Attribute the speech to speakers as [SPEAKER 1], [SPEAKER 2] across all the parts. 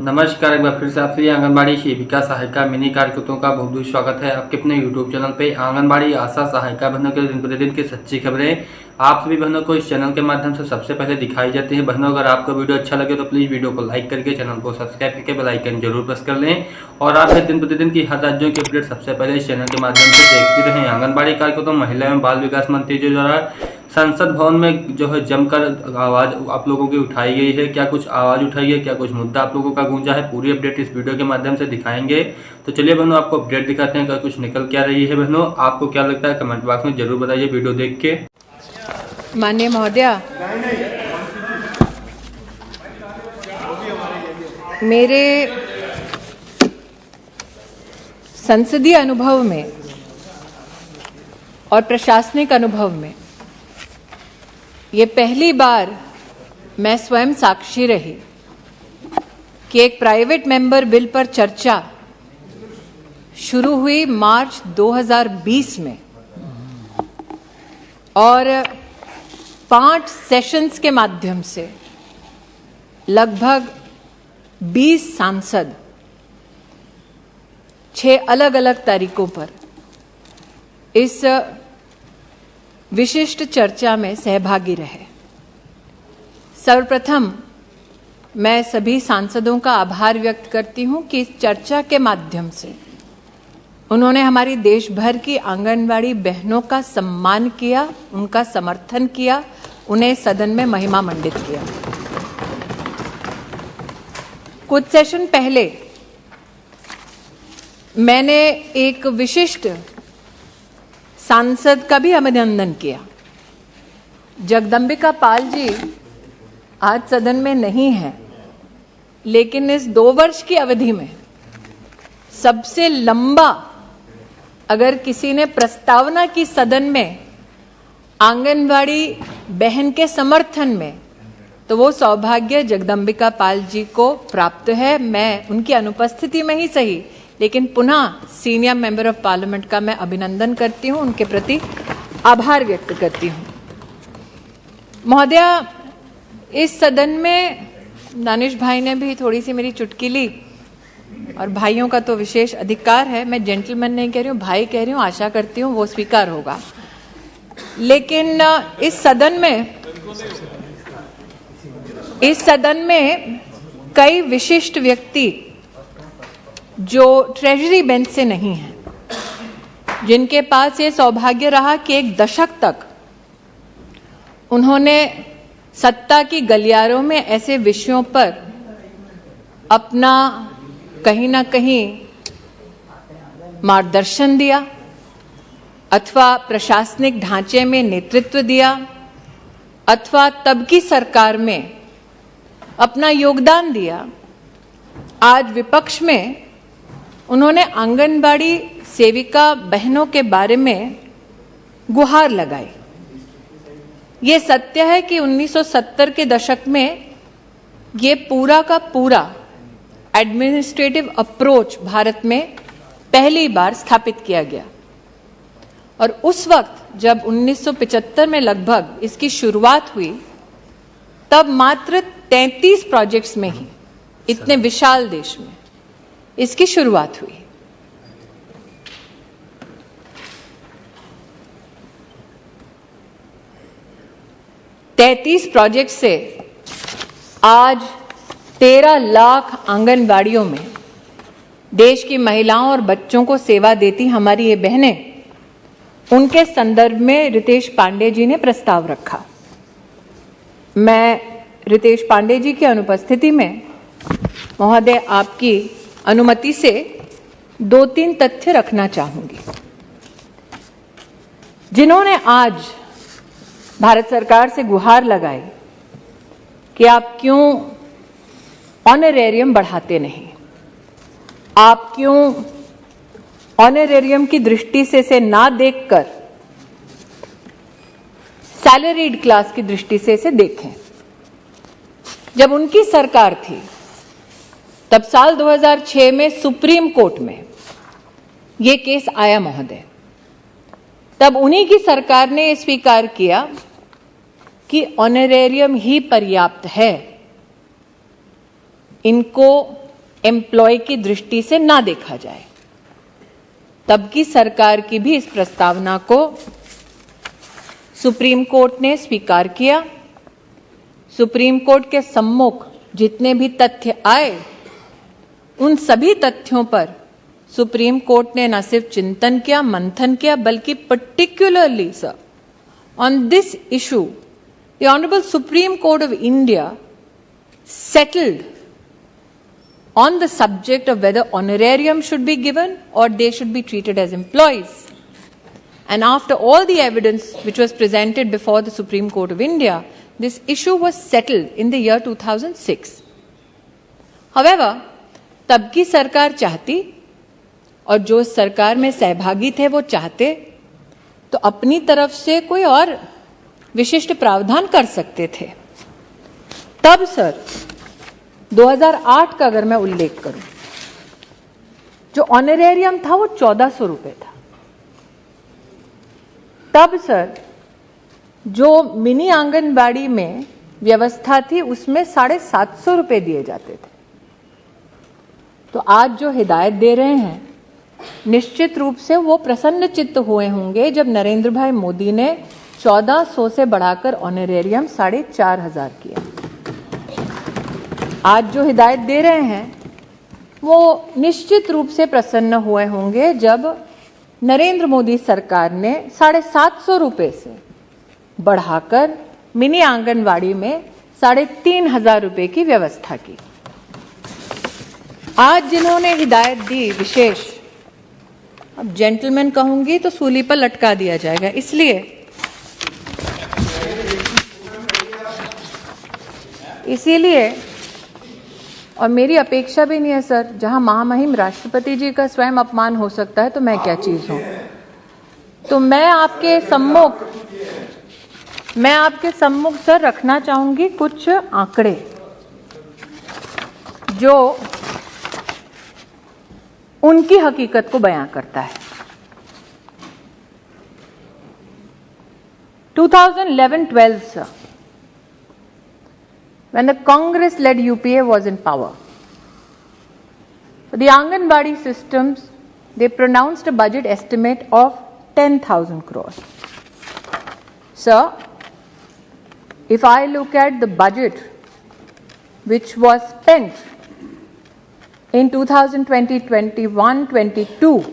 [SPEAKER 1] नमस्कार, एक बार फिर से आपसे आंगनबाड़ी सेविका सहायिका मिनी कार्यकर्ताओं का बहुत बहुत स्वागत है आपके अपने यूट्यूब चैनल पे। आंगनबाड़ी आशा सहायिका बहनों के दिन प्रतिदिन की सच्ची खबरें आप सभी बहनों को इस चैनल के माध्यम से सबसे पहले दिखाई जाती है। बहनों, अगर आपको वीडियो अच्छा लगे तो प्लीज़ वीडियो को लाइक करके चैनल को सब्सक्राइब करके बेल आइकन जरूर प्रेस कर लें और आप दिन प्रतिदिन की हर राज्यों की अपडेट सबसे पहले इस चैनल के माध्यम से देखते रहें। आंगनबाड़ी कार्यकर्ताओं महिला एवं बाल विकास मंत्री जी द्वारा संसद भवन में जो है जमकर आवाज़ आप लोगों की उठाई गई है। क्या कुछ आवाज़ उठाई है, क्या कुछ मुद्दा आप लोगों का गूंजा है, पूरी अपडेट इस वीडियो के माध्यम से दिखाएंगे। तो चलिए बहनों, आपको अपडेट दिखाते हैं क्या कुछ निकल क्या रही है। बहनों, आपको क्या लगता है कमेंट बॉक्स में जरूर बताइए वीडियो देख के।
[SPEAKER 2] माननीय महोदया, मेरे संसदीय अनुभव में और प्रशासनिक अनुभव में ये पहली बार मैं स्वयं साक्षी रही कि एक प्राइवेट मेंबर बिल पर चर्चा शुरू हुई मार्च 2020 में और 5 सेशंस के माध्यम से लगभग 20 सांसद 6 अलग अलग तारीखों पर इस विशिष्ट चर्चा में सहभागी रहे। सर्वप्रथम मैं सभी सांसदों का आभार व्यक्त करती हूं कि इस चर्चा के माध्यम से उन्होंने हमारी देश भर की आंगनवाड़ी बहनों का सम्मान किया, उनका समर्थन किया, उन्हें सदन में महिमा मंडित किया। कुछ सेशन पहले मैंने एक विशिष्ट सांसद का भी अभिनंदन किया। जगदम्बिका पाल जी आज सदन में नहीं है, लेकिन इस 2 वर्ष की अवधि में सबसे लंबा अगर किसी ने प्रस्तावना की सदन में आंगनवाड़ी बहन के समर्थन में, तो वो सौभाग्य जगदम्बिका पाल जी को प्राप्त है। मैं उनकी अनुपस्थिति में ही सही, लेकिन पुनः सीनियर मेंबर ऑफ पार्लियामेंट का मैं अभिनंदन करती हूं, उनके प्रति आभार व्यक्त करती हूं। महोदया, इस सदन में दानिश भाई ने भी थोड़ी सी मेरी चुटकी ली और भाइयों का तो विशेष अधिकार है, मैं जेंटलमैन नहीं कह रही हूं, भाई कह रही हूं, आशा करती हूं वो स्वीकार होगा। लेकिन इस सदन में कई विशिष्ट व्यक्ति जो ट्रेजरी बेंच से नहीं हैं, जिनके पास ये सौभाग्य रहा कि 1 दशक तक उन्होंने सत्ता की गलियारों में ऐसे विषयों पर अपना कहीं ना कहीं मार्गदर्शन दिया अथवा प्रशासनिक ढांचे में नेतृत्व दिया अथवा तब की सरकार में अपना योगदान दिया। आज विपक्ष में उन्होंने आंगनबाड़ी सेविका बहनों के बारे में गुहार लगाई। ये सत्य है कि 1970 के दशक में ये पूरा का पूरा एडमिनिस्ट्रेटिव अप्रोच भारत में पहली बार स्थापित किया गया और उस वक्त जब 1975 में लगभग इसकी शुरुआत हुई, तब मात्र 33 प्रोजेक्ट्स में ही इतने विशाल देश में इसकी शुरुआत हुई। तैंतीस प्रोजेक्ट से आज 13 लाख आंगनवाड़ियों में देश की महिलाओं और बच्चों को सेवा देती हमारी ये बहनें, उनके संदर्भ में रितेश पांडे जी ने प्रस्ताव रखा। मैं रितेश पांडे जी की अनुपस्थिति में महोदय आपकी अनुमति से 2-3 तथ्य रखना चाहूंगी, जिन्होंने आज भारत सरकार से गुहार लगाई कि आप क्यों ऑनरेरियम बढ़ाते नहीं, आप क्यों ऑनरेरियम की दृष्टि से इसे ना देखकर सैलरीड क्लास की दृष्टि से इसे देखें। जब उनकी सरकार थी तब साल 2006 में सुप्रीम कोर्ट में यह केस आया महोदय। तब उन्हीं की सरकार ने स्वीकार किया कि ऑनरेरियम ही पर्याप्त है, इनको एम्प्लॉय की दृष्टि से ना देखा जाए। तब की सरकार की भी इस प्रस्तावना को सुप्रीम कोर्ट ने स्वीकार किया। सुप्रीम कोर्ट के सम्मुख जितने भी तथ्य आए, उन सभी तथ्यों पर सुप्रीम कोर्ट ने न सिर्फ चिंतन किया, मंथन किया, बल्कि particularly sir on this issue the honourable supreme court of India settled on the subject of whether honorarium should be given or they should be treated as employees. And after all the evidence which was presented before the Supreme Court of India, this issue was settled in the year 2006. However, तब की सरकार चाहती और जो सरकार में सहभागी थे वो चाहते तो अपनी तरफ से कोई और विशिष्ट प्रावधान कर सकते थे। तब सर 2008 का अगर मैं उल्लेख करूं, जो ऑनरेरियम था वो 1400 रुपए था। तब सर जो मिनी आंगनबाड़ी में व्यवस्था थी उसमें 750 रुपए दिए जाते थे। तो आज जो हिदायत दे रहे हैं, निश्चित रूप से वो प्रसन्न चित्त हुए होंगे जब नरेंद्र भाई मोदी ने 1400 से बढ़ाकर ऑनरेरियम 4500 किया। आज जो हिदायत दे रहे हैं वो निश्चित रूप से प्रसन्न हुए होंगे जब नरेंद्र मोदी सरकार ने 750 रुपए से बढ़ाकर मिनी आंगनवाड़ी में 3500 रुपए की व्यवस्था की। आज जिन्होंने हिदायत दी विशेष, अब जेंटलमैन कहूंगी तो सूली पर लटका दिया जाएगा, इसीलिए और मेरी अपेक्षा भी नहीं है सर, जहां महामहिम राष्ट्रपति जी का स्वयं अपमान हो सकता है तो मैं क्या चीज हूं। तो मैं आपके सम्मुख सर रखना चाहूंगी कुछ आंकड़े जो उनकी हकीकत को बयां करता है। 2011-12 sir, when the Congress-led UPA was in power, for the Anganwadi systems, they pronounced a budget estimate of 10,000 crores. Sir, if I look at the budget which was spent in 2020, 21, 22,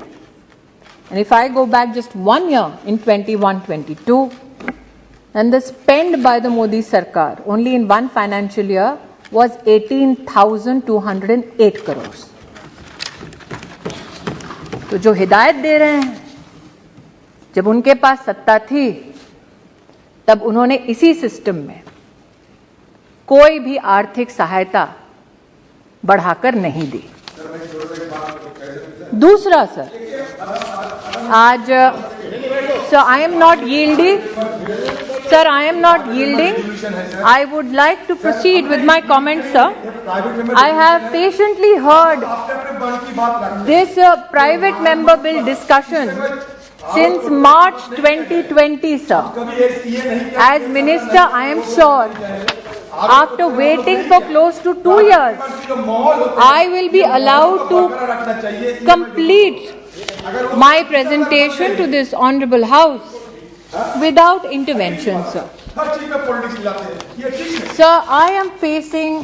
[SPEAKER 2] and if I go back just 1 year in 21, 22, and the spend by the Modi Sarkar only in one financial year was 18,208 crores. तो जो हिदायत दे रहे हैं, जब उनके पास सत्ता थी तब उन्होंने इसी सिस्टम में कोई भी आर्थिक सहायता बढ़ाकर नहीं दी। दूसरा सर, आज sir I am not yielding. Sir, I am not yielding. I would like to proceed with my comments, sir. I have patiently heard this private member bill discussion since March 2020, sir. As Minister, I am sure, after waiting for close to 2 years, I will be allowed to complete my presentation to this Honorable House without intervention, sir. Sir, I am facing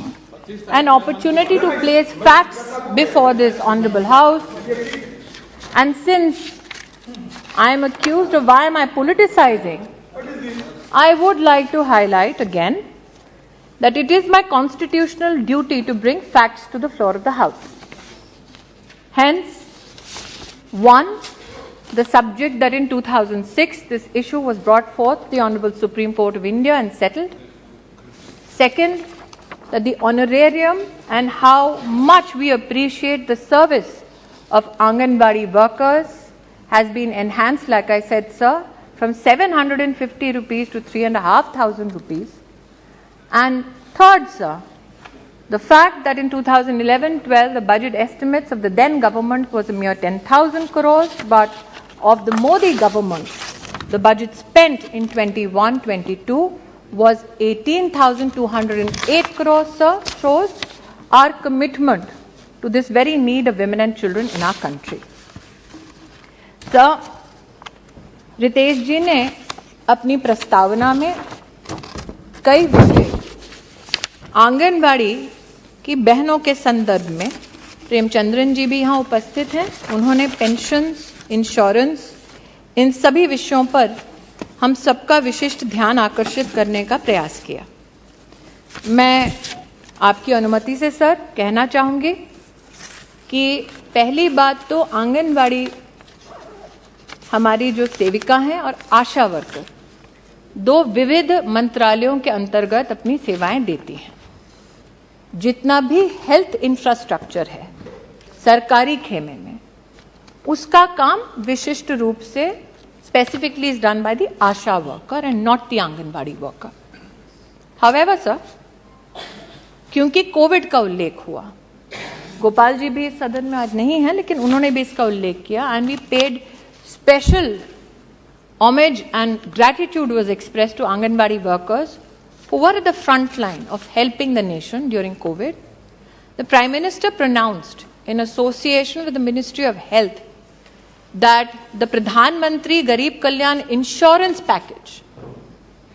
[SPEAKER 2] an opportunity to place facts before this Honorable House, and since I am accused of why am I politicizing, I would like to highlight again that it is my constitutional duty to bring facts to the floor of the House. Hence, one, the subject that in 2006 this issue was brought forth the Honorable Supreme Court of India and settled. Second, that the honorarium and how much we appreciate the service of Anganwadi workers has been enhanced, like I said, sir, from 750 rupees to 3,500 rupees. And third, sir, the fact that in 2011-12 the budget estimates of the then government was a mere 10,000 crores, but of the Modi government, the budget spent in 21-22 was 18,208 crores, sir, shows our commitment to this very need of women and children in our country. So, Ritesh ji ने अपनी प्रस्तावना में कई विषय आंगनबाड़ी की बहनों के संदर्भ में, प्रेमचंद्रन जी भी यहाँ उपस्थित हैं, उन्होंने पेंशन्स, इंश्योरेंस, इन सभी विषयों पर हम सबका विशिष्ट ध्यान आकर्षित करने का प्रयास किया। मैं आपकी अनुमति से सर कहना चाहूँगी कि पहली बात तो आंगनबाड़ी हमारी जो सेविका हैं और आशा वर्कर दो विविध मंत्रालयों के अंतर्गत अपनी सेवाएं देती हैं। जितना भी हेल्थ इंफ्रास्ट्रक्चर है सरकारी खेमे में, उसका काम विशिष्ट रूप से specifically is done by the Asha worker and not the anganwadi worker. However sir, क्योंकि कोविड का उल्लेख हुआ, गोपाल जी भी इस सदन में आज नहीं है लेकिन उन्होंने भी इसका उल्लेख किया, and we paid special homage and gratitude was expressed to Anganwadi workers who were at the front line of helping the nation during COVID. The Prime Minister pronounced, in association with the Ministry of Health, that the Pradhan Mantri Garib Kalyan insurance package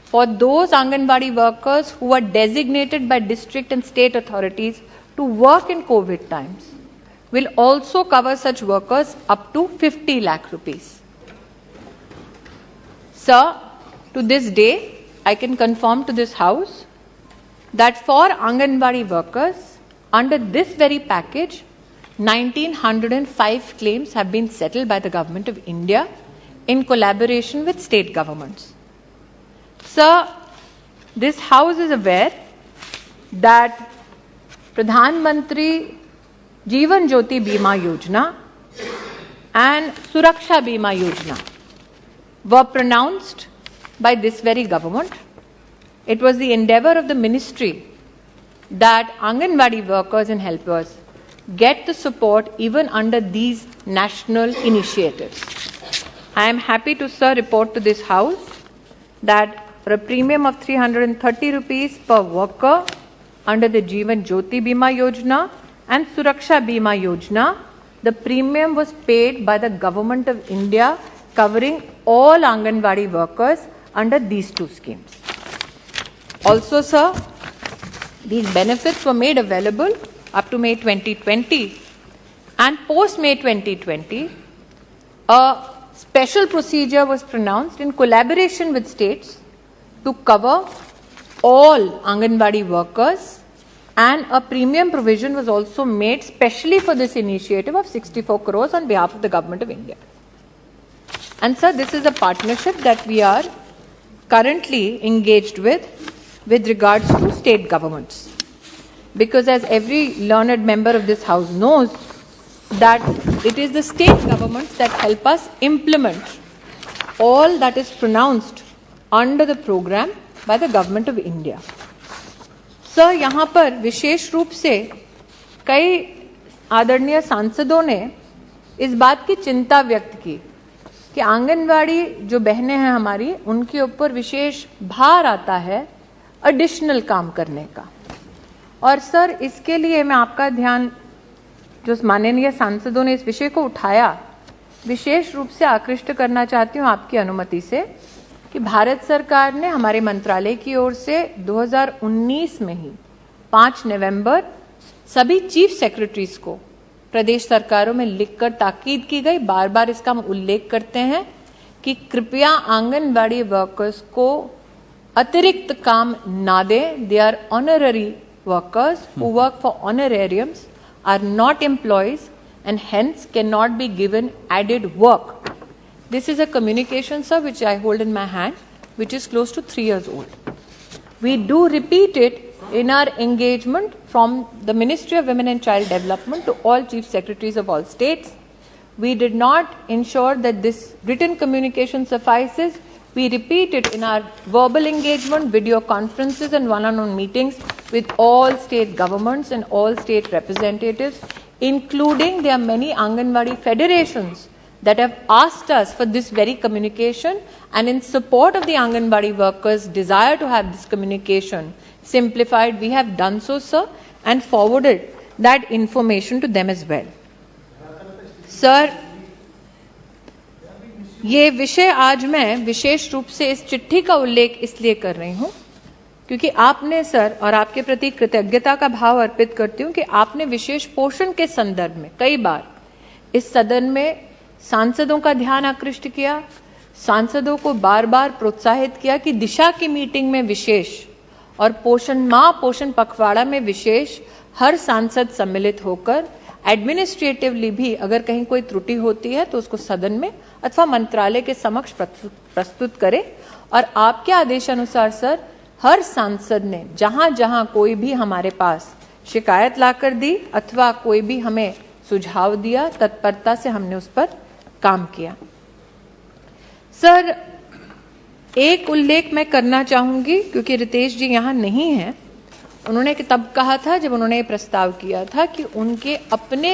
[SPEAKER 2] for those Anganwadi workers who were designated by district and state authorities to work in COVID times will also cover such workers up to 50 lakh rupees. Sir, to this day, I can confirm to this House that for Anganwadi workers, under this very package, 1905 claims have been settled by the Government of India in collaboration with state governments. Sir, this House is aware that Pradhan Mantri Jeevan Jyoti Bima Yojana and Suraksha Bima Yojana were pronounced by this very government. It was the endeavor of the ministry that Anganwadi workers and helpers get the support even under these national initiatives. I am happy to, sir, report to this House that for a premium of 330 rupees per worker under the Jeevan Jyoti Bima Yojana and Suraksha Bima Yojana, the premium was paid by the Government of India, covering all Anganwadi workers under these two schemes. Also, sir, these benefits were made available up to May 2020, and post May 2020, a special procedure was pronounced in collaboration with states to cover all Anganwadi workers, and a premium provision was also made specially for this initiative of 64 crores on behalf of the Government of India. And sir, this is a partnership that we are currently engaged with regards to state governments. Because as every learned member of this House knows, that it is the state governments that help us implement all that is pronounced under the program by the Government of India. Sir, यहाँ पर विशेष रूप से कई आदरणीय सांसदों ने इस बात की चिंता व्यक्त की कि आंगनवाड़ी जो बहनें हैं हमारी, उनके ऊपर विशेष भार आता है एडिशनल काम करने का। और सर, इसके लिए मैं आपका ध्यान, जो माननीय सांसदों ने इस विषय को उठाया, विशेष रूप से आकृष्ट करना चाहती हूँ आपकी अनुमति से कि भारत सरकार ने हमारे मंत्रालय की ओर से 2019 में ही 5 नवंबर सभी चीफ सेक्रेटरीज को प्रदेश सरकारों में लिखकर ताकीद की गई, बार बार इसका हम उल्लेख करते हैं कि कृपया आंगनवाड़ी वर्कर्स को अतिरिक्त काम ना दें। They are honorary workers who work for honorariums, are not employees and hence cannot be given added work. This is a communication, sir, which I hold in my hand, which is close to 3 years old. We do repeat it in our engagement from the Ministry of Women and Child Development to all chief secretaries of all states. We did not ensure that this written communication suffices. We repeat it in our verbal engagement, video conferences and one-on-one meetings with all state governments and all state representatives, including there are many Anganwadi federations that have asked us for this very communication, and in support of the Anganwadi workers' desire to have this communication simplified, we have done so, sir, and forwarded that information to them as well. Sir, ये विषय आज मैं विशेष रूप से इस चिट्ठी का उल्लेख इसलिए कर रही हूं क्योंकि आपने सर, और आपके प्रति कृतज्ञता का भाव अर्पित करती हूं कि आपने विशेष पोषण के संदर्भ में कई बार इस सदन में सांसदों का ध्यान आकृष्ट किया, सांसदों को बार बार प्रोत्साहित किया कि दिशा की मीटिंग में विशेष और पोषण माह, पोषण पखवाड़ा में विशेष हर सांसद सम्मिलित होकर एडमिनिस्ट्रेटिवली भी अगर कहीं कोई त्रुटि होती है तो उसको सदन में अथवा मंत्रालय के समक्ष प्रस्तुत करे। और आपके आदेशानुसार सर, हर सांसद ने जहां जहां कोई भी हमारे पास शिकायत लाकर दी अथवा कोई भी हमें सुझाव दिया, तत्परता से हमने उस पर काम किया। सर, एक उल्लेख मैं करना चाहूंगी क्योंकि रितेश जी यहां नहीं है। उन्होंने तब कहा था जब उन्होंने प्रस्ताव किया था कि उनके अपने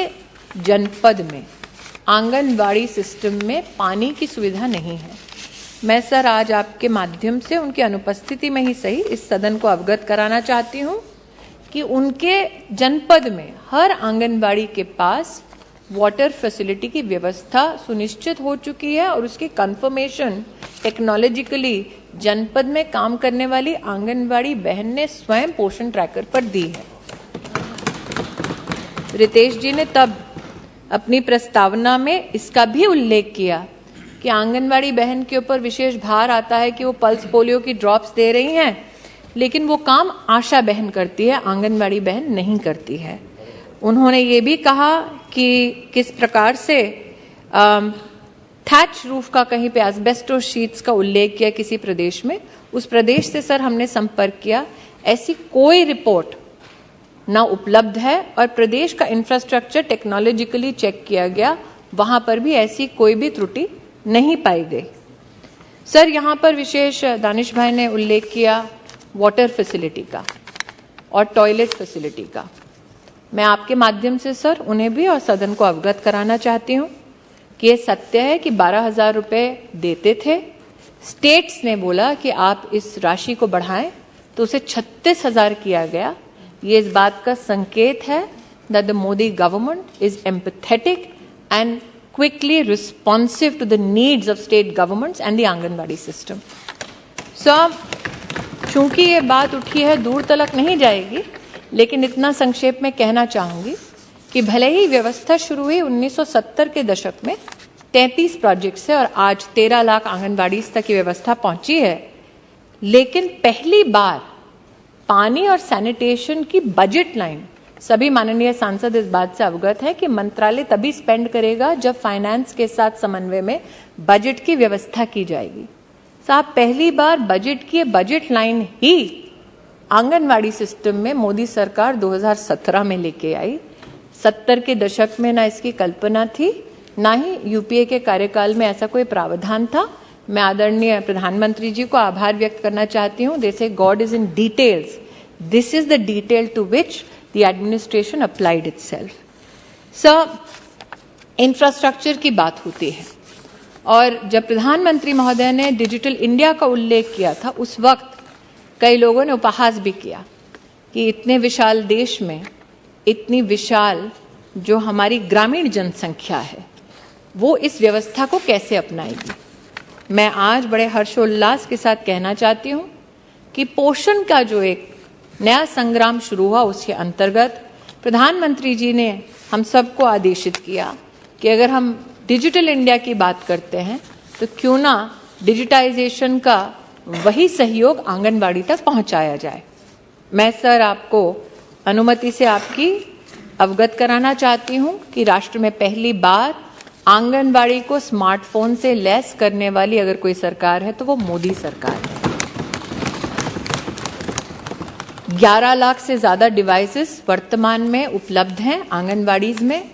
[SPEAKER 2] जनपद में आंगनबाड़ी सिस्टम में पानी की सुविधा नहीं है। मैं सर आज आपके माध्यम से उनकी अनुपस्थिति में ही सही इस सदन को अवगत कराना चाहती हूं कि उनके जनपद में हर आंगनबाड़ी के पास वाटर फैसिलिटी की व्यवस्था सुनिश्चित हो चुकी है और उसकी कंफर्मेशन टेक्नोलॉजिकली जनपद में काम करने वाली आंगनबाड़ी बहन ने स्वयं पोषण ट्रैकर पर दी है। रितेश जी ने तब अपनी प्रस्तावना में इसका भी उल्लेख किया कि आंगनबाड़ी बहन के ऊपर विशेष भार आता है कि वो पल्स पोलियो की ड्रॉप्स दे रही हैं, लेकिन वो काम आशा बहन करती है, आंगनबाड़ी बहन नहीं करती है। उन्होंने ये भी कहा कि किस प्रकार से थैच रूफ का कहीं पे एस्बेस्टोस शीट्स का उल्लेख किया किसी प्रदेश में, उस प्रदेश से सर हमने संपर्क किया, ऐसी कोई रिपोर्ट ना उपलब्ध है और प्रदेश का इंफ्रास्ट्रक्चर टेक्नोलॉजिकली चेक किया गया, वहां पर भी ऐसी कोई भी त्रुटि नहीं पाई गई। सर, यहां पर विशेष दानिश भाई ने उल्लेख किया वाटर फैसिलिटी का और टॉयलेट फैसिलिटी का। मैं आपके माध्यम से सर उन्हें भी और सदन को अवगत कराना चाहती हूं कि ये सत्य है कि 12,000 रुपए देते थे, स्टेट्स ने बोला कि आप इस राशि को बढ़ाएं तो उसे 36,000 किया गया। ये इस बात का संकेत है that the Modi government is empathetic and quickly responsive to the needs of state governments and the anganwadi system. So, चूंकि ये बात उठी है दूर तलक नहीं जाएगी, लेकिन इतना संक्षेप में कहना चाहूंगी कि भले ही व्यवस्था शुरू हुई 1970 के दशक में 33 प्रोजेक्ट से और आज 13 लाख आंगनबाड़ी तक की व्यवस्था पहुंची है, लेकिन पहली बार पानी और सैनिटेशन की बजट लाइन, सभी माननीय सांसद इस बात से अवगत है कि मंत्रालय तभी स्पेंड करेगा जब फाइनेंस के साथ समन्वय में बजट की व्यवस्था की जाएगी। साहब, पहली बार बजट की बजट लाइन ही आंगनवाड़ी सिस्टम में मोदी सरकार 2017 में लेके आई। 70 के दशक में ना इसकी कल्पना थी, ना ही यूपीए के कार्यकाल में ऐसा कोई प्रावधान था। मैं आदरणीय प्रधानमंत्री जी को आभार व्यक्त करना चाहती हूँ। They say God is in details, this is the detail to which the administration applied itself. Sir, infrastructure की बात होती है और जब प्रधानमंत्री महोदय ने डिजिटल इंडिया का उल्लेख किया था, उस वक्त कई लोगों ने उपहास भी किया कि इतने विशाल देश में इतनी विशाल जो हमारी ग्रामीण जनसंख्या है वो इस व्यवस्था को कैसे अपनाएगी। मैं आज बड़े हर्षोल्लास के साथ कहना चाहती हूँ कि पोषण का जो एक नया संग्राम शुरू हुआ, उसके अंतर्गत प्रधानमंत्री जी ने हम सबको आदेशित किया कि अगर हम डिजिटल इंडिया की बात करते हैं तो क्यों ना डिजिटाइजेशन का वही सहयोग आंगनबाड़ी तक पहुंचाया जाए। मैं सर आपको अनुमति से आपकी अवगत कराना चाहती हूं कि राष्ट्र में पहली बार आंगनबाड़ी को स्मार्टफोन से लैस करने वाली अगर कोई सरकार है तो वो मोदी सरकार है। 11 लाख से ज्यादा डिवाइसेस वर्तमान में उपलब्ध हैं आंगनबाड़ीज में।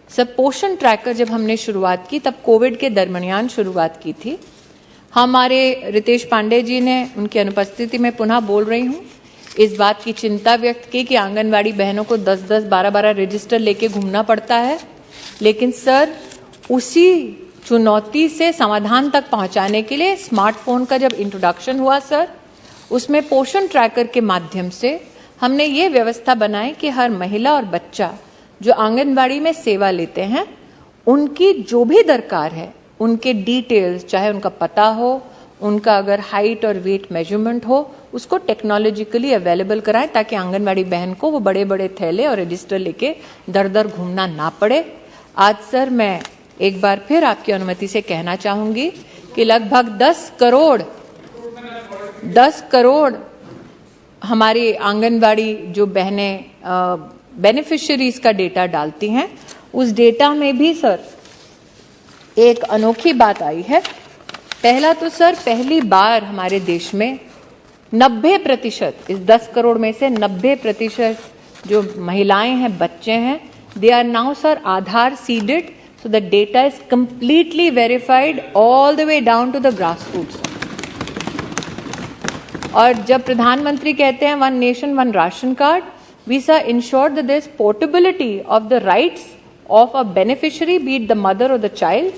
[SPEAKER 2] सब पोषण ट्रैकर जब हमने शुरुआत की तब कोविड के दरमियान शुरुआत की थी। हमारे रितेश पांडे जी ने उनकी अनुपस्थिति में पुनः बोल रही हूं, इस बात की चिंता व्यक्त की कि आंगनबाड़ी बहनों को 10-10, 12-12 रजिस्टर लेके घूमना पड़ता है। लेकिन सर, उसी चुनौती से समाधान तक पहुंचाने के लिए स्मार्टफोन का जब इंट्रोडक्शन हुआ सर, उसमें पोषण ट्रैकर के माध्यम से हमने ये व्यवस्था बनाई कि हर महिला और बच्चा जो आंगनबाड़ी में सेवा लेते हैं, उनकी जो भी दरकार है, उनके डिटेल्स, चाहे उनका पता हो, उनका अगर हाइट और वेट मेजरमेंट हो, उसको टेक्नोलॉजिकली अवेलेबल कराएं ताकि आंगनबाड़ी बहन को वो बड़े बड़े थैले और रजिस्टर लेके दर दर घूमना ना पड़े। आज सर मैं एक बार फिर आपकी अनुमति से कहना चाहूंगी कि लगभग 10 करोड़ हमारी आंगनबाड़ी जो बहनें बेनिफिशियरीज का डेटा डालती हैं, उस डेटा में भी सर एक अनोखी बात आई है। पहला तो सर, पहली बार हमारे देश में 90%, इस 10 करोड़ में से 90% जो महिलाएं हैं, बच्चे हैं, they are now sir Aadhaar seeded, so the data is completely verified all the way down to the grassroots. और जब प्रधानमंत्री कहते हैं one nation one ration card, we sir ensure that there is portability of the rights of a beneficiary, be it the mother और the child.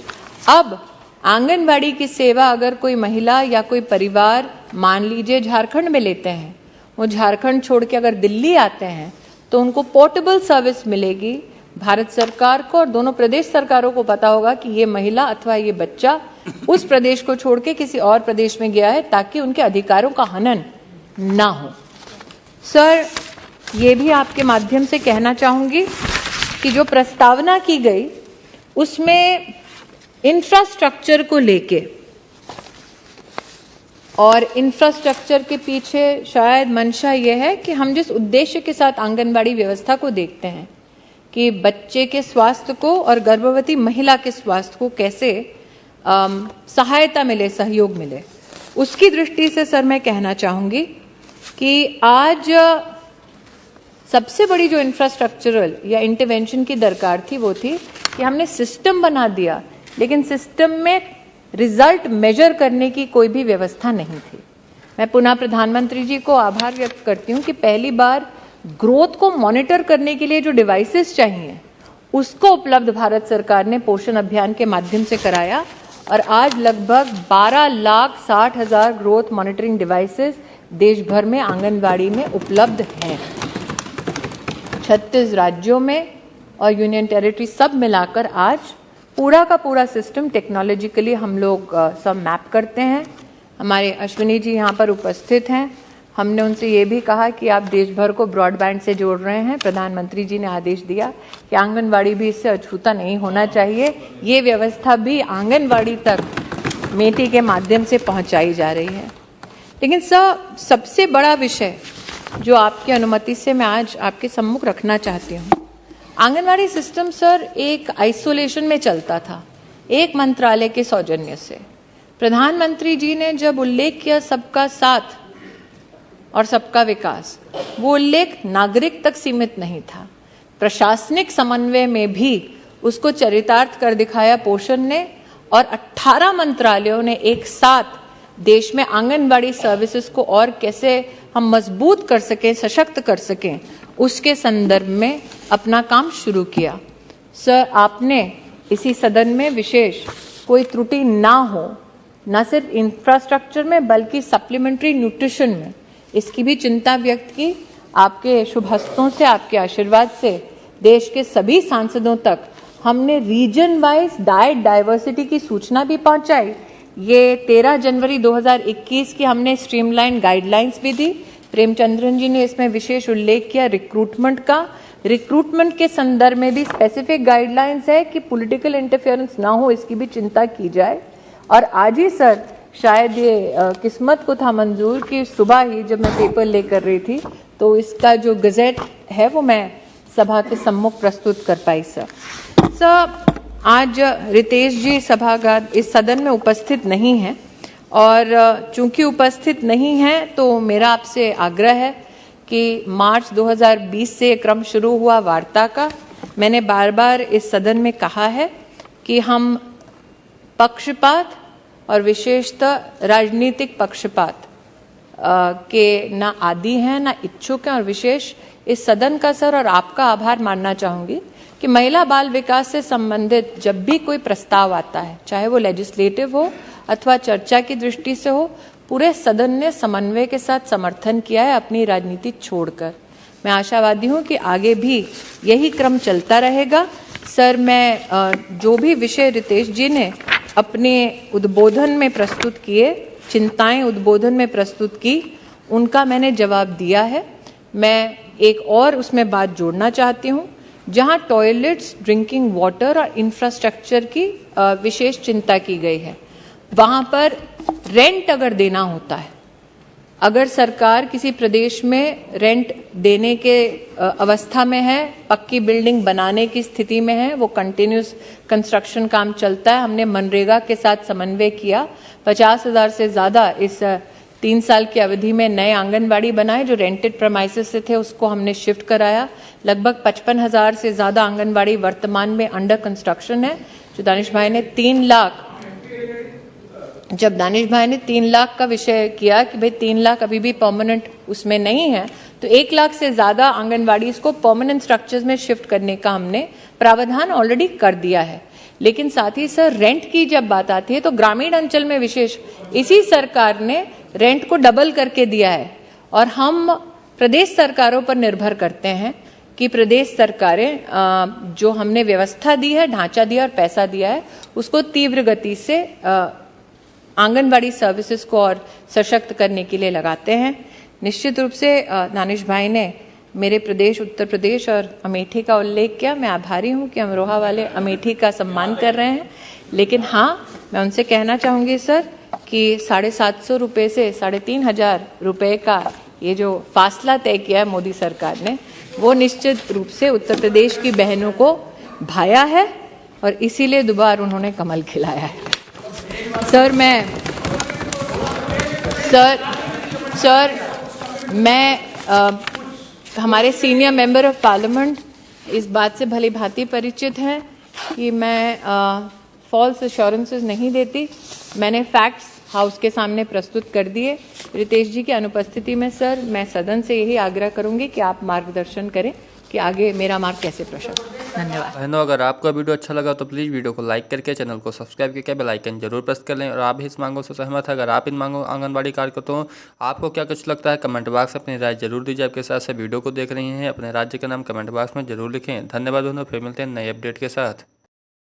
[SPEAKER 2] अब आंगनबाड़ी की सेवा अगर कोई महिला या कोई परिवार मान लीजिए झारखंड में लेते हैं, वो झारखंड छोड़ के अगर दिल्ली आते हैं तो उनको पोर्टेबल सर्विस मिलेगी। भारत सरकार को और दोनों प्रदेश सरकारों को पता होगा कि ये महिला अथवा ये बच्चा उस प्रदेश को छोड़ के किसी और प्रदेश में गया है, ताकि उनके अधिकारों का हनन ना हो। सर, ये भी आपके माध्यम से कहना चाहूंगी कि जो प्रस्तावना की गई उसमें इंफ्रास्ट्रक्चर को लेके, और इंफ्रास्ट्रक्चर के पीछे शायद मंशा यह है कि हम जिस उद्देश्य के साथ आंगनबाड़ी व्यवस्था को देखते हैं कि बच्चे के स्वास्थ्य को और गर्भवती महिला के स्वास्थ्य को कैसे सहायता मिले, सहयोग मिले, उसकी दृष्टि से सर मैं कहना चाहूंगी कि आज सबसे बड़ी जो इंफ्रास्ट्रक्चरल या इंटरवेंशन की दरकार थी वो थी कि हमने सिस्टम बना दिया, लेकिन सिस्टम में रिजल्ट मेजर करने की कोई भी व्यवस्था नहीं थी। मैं पुनः प्रधानमंत्री जी को आभार व्यक्त करती हूं कि पहली बार ग्रोथ को मॉनिटर करने के लिए जो डिवाइसेस चाहिए उसको उपलब्ध भारत सरकार ने पोषण अभियान के माध्यम से कराया, और आज लगभग 12,60,000 ग्रोथ मॉनिटरिंग डिवाइसेस देश भर में आंगनबाड़ी में उपलब्ध हैं। 36 राज्यों में और यूनियन टेरिटरी सब मिलाकर आज पूरा का पूरा सिस्टम टेक्नोलॉजिकली हम लोग सब मैप करते हैं। हमारे अश्विनी जी यहाँ पर उपस्थित हैं। हमने उनसे ये भी कहा कि आप देश भर को ब्रॉडबैंड से जोड़ रहे हैं। प्रधानमंत्री जी ने आदेश दिया कि आंगनबाड़ी भी इससे अछूता नहीं होना चाहिए। ये व्यवस्था भी आंगनबाड़ी तक मेटी के माध्यम से पहुंचाई जा रही है। लेकिन सर, सबसे बड़ा विषय जो आपकी अनुमति से मैं आज आपके सम्मुख रखना चाहती हूँ, आंगनबाड़ी सिस्टम सर एक आइसोलेशन में चलता था, एक मंत्रालय के सौजन्य से। प्रधानमंत्री जी ने जब उल्लेख किया सबका साथ और सबका विकास, वो उल्लेख नागरिक तक सीमित नहीं था, प्रशासनिक समन्वय में भी उसको चरितार्थ कर दिखाया पोषण ने, और 18 मंत्रालयों ने एक साथ देश में आंगनबाड़ी सर्विसेज को और कैसे हम मजबूत कर सकें, सशक्त कर सकें, उसके संदर्भ में अपना काम शुरू किया। सर, आपने इसी सदन में विशेष कोई त्रुटि ना हो, न सिर्फ इंफ्रास्ट्रक्चर में बल्कि सप्लीमेंट्री न्यूट्रिशन में, इसकी भी चिंता व्यक्त की। आपके शुभ हस्तों से, आपके आशीर्वाद से देश के सभी सांसदों तक हमने रीजन वाइज डाइट डाइवर्सिटी की सूचना भी पहुंचाई। ये 13 जनवरी 2021 की हमने स्ट्रीमलाइन गाइडलाइंस भी दी। प्रेमचंद्रन जी ने इसमें विशेष उल्लेख किया रिक्रूटमेंट का। रिक्रूटमेंट के संदर्भ में भी स्पेसिफिक गाइडलाइंस है कि पॉलिटिकल इंटरफेरेंस ना हो, इसकी भी चिंता की जाए। और आज ही सर, शायद ये किस्मत को था मंजूर कि सुबह ही जब मैं पेपर लेकर रही थी तो इसका जो गजेट है वो मैं सभा के सम्मुख प्रस्तुत कर पाई। सर, आज रितेश जी सभागार इस सदन में उपस्थित नहीं हैं, और चूंकि उपस्थित नहीं हैं तो मेरा आपसे आग्रह है कि मार्च 2020 से क्रम शुरू हुआ वार्ता का। मैंने बार बार इस सदन में कहा है कि हम पक्षपात और विशेषतः राजनीतिक पक्षपात के ना आदी हैं ना इच्छुक हैं, और विशेष इस सदन का सर और आपका आभार मानना चाहूंगी कि महिला बाल विकास से संबंधित जब भी कोई प्रस्ताव आता है, चाहे वो लेजिस्लेटिव हो अथवा चर्चा की दृष्टि से हो, पूरे सदन ने समन्वय के साथ समर्थन किया है अपनी राजनीति छोड़कर। मैं आशावादी हूँ कि आगे भी यही क्रम चलता रहेगा। सर, मैं जो भी विषय रितेश जी ने अपने उद्बोधन में प्रस्तुत किए, चिंताएं उद्बोधन में प्रस्तुत की, उनका मैंने जवाब दिया है। मैं एक और उसमें बात जोड़ना चाहती हूँ, जहाँ टॉयलेट्स, ड्रिंकिंग वाटर और इंफ्रास्ट्रक्चर की विशेष चिंता की गई है, वहाँ पर रेंट अगर देना होता है, अगर सरकार किसी प्रदेश में रेंट देने के अवस्था में है, पक्की बिल्डिंग बनाने की स्थिति में है, वो कंटिन्यूस कंस्ट्रक्शन काम चलता है, हमने मनरेगा के साथ समन्वय किया, 50,000 से ज़्यादा इस 3 साल की अवधि में नए आंगनबाड़ी बनाए जो रेंटेड प्रेमाइसेस से थे, उसको हमने शिफ्ट कराया। लगभग 55,000 से ज़्यादा आंगनबाड़ी वर्तमान में अंडर कंस्ट्रक्शन है। जो दानिश भाई ने 3 लाख, जब दानिश भाई ने 3 लाख का विषय किया कि भाई 3 लाख अभी भी परमानेंट उसमें नहीं है, तो 1 लाख से ज़्यादा आंगनबाड़ी इसको परमानेंट स्ट्रक्चर्स में शिफ्ट करने का हमने प्रावधान ऑलरेडी कर दिया है। लेकिन साथ ही सर, रेंट की जब बात आती है तो ग्रामीण अंचल में विशेष इसी सरकार ने रेंट को डबल करके दिया है, और हम प्रदेश सरकारों पर निर्भर करते हैं कि प्रदेश सरकारें जो हमने व्यवस्था दी है, ढांचा दिया और पैसा दिया है, उसको तीव्र गति से आंगनबाड़ी सर्विसेज को और सशक्त करने के लिए लगाते हैं। निश्चित रूप से दानिश भाई ने मेरे प्रदेश उत्तर प्रदेश और अमेठी का उल्लेख किया। मैं आभारी हूं कि अमरोहा वाले अमेठी का सम्मान कर रहे हैं, लेकिन हाँ, मैं उनसे कहना चाहूँगी सर कि 750 रुपये से 3,500 रुपये का ये जो फासला तय किया है मोदी सरकार ने, वो निश्चित रूप से उत्तर प्रदेश की बहनों को भाया है और इसीलिए दोबारा उन्होंने कमल खिलाया है। सर, मैं हमारे सीनियर मेंबर ऑफ पार्लियामेंट इस बात से भली भांति परिचित हैं कि मैं फॉल्स एश्योरेंसेस नहीं देती। मैंने फैक्ट्स हाउस के सामने प्रस्तुत कर दिए। रितेश जी की अनुपस्थिति में सर, मैं सदन से यही आग्रह करूंगी कि आप मार्गदर्शन करें कि आगे मेरा मार्ग कैसे प्रशस्त। धन्यवाद।
[SPEAKER 1] बहनों, अगर आपको वीडियो अच्छा लगा तो प्लीज़ वीडियो को लाइक करके चैनल को सब्सक्राइब करके बेल आइकन जरूर प्रेस कर लें। और आप भी इस मांगों से सहमत है, अगर आप इन मांगों आंगनबाड़ी कार्यकर्ताओं आपको क्या कुछ लगता है, कमेंट बॉक्स में अपनी राय जरूर दीजिए। आपके साथ से वीडियो को देख रही हैं, अपने राज्य का नाम कमेंट बॉक्स में जरूर लिखें। धन्यवाद बहनों, फिर मिलते हैं नए अपडेट के साथ।